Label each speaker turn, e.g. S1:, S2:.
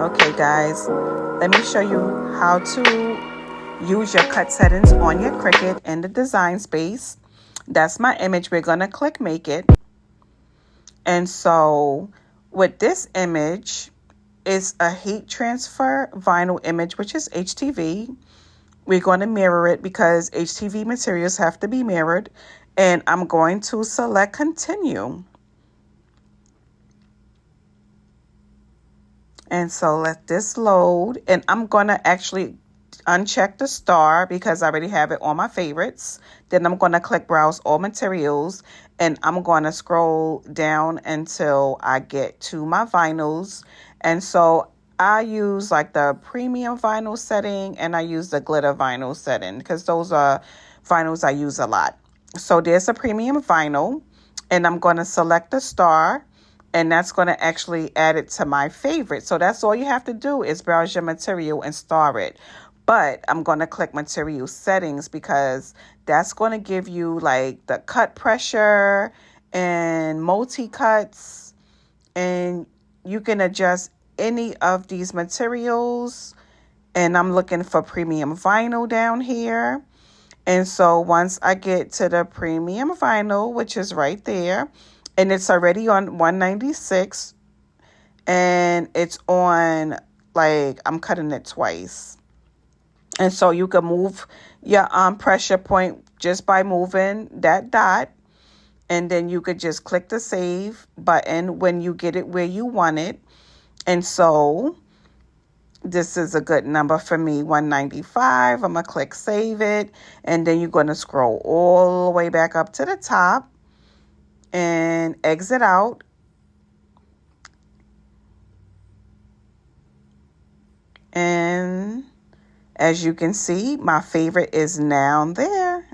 S1: Okay guys, let me show you how to use your cut settings on your Cricut in the design space. That's my image. We're going to click make it. And so with this image, it's a heat transfer vinyl image, which is HTV. We're going to mirror it because HTV materials have to be mirrored. And I'm going to select continue. And so let this load, and I'm going to actually uncheck the star because I already have it on my favorites. Then I'm going to click browse all materials, and I'm going to scroll down until I get to my vinyls. And so I use like the premium vinyl setting, and I use the glitter vinyl setting because those are vinyls I use a lot. So there's a premium vinyl, and I'm going to select the star. And that's going to actually add it to my favorite. So that's all you have to do is browse your material and star it. But I'm going to click material settings because that's going to give you like the cut pressure and multi-cuts. And you can adjust any of these materials. And I'm looking for premium vinyl down here. And so once I get to the premium vinyl, which is right there, and it's already on 196, and it's on, like, I'm cutting it twice. And so you can move your pressure point just by moving that dot. And then you could just click the save button when you get it where you want it. And so this is a good number for me, 195. I'm going to click save it. And then you're going to scroll all the way back up to the top and exit out. And as you can see, my favorite is now there.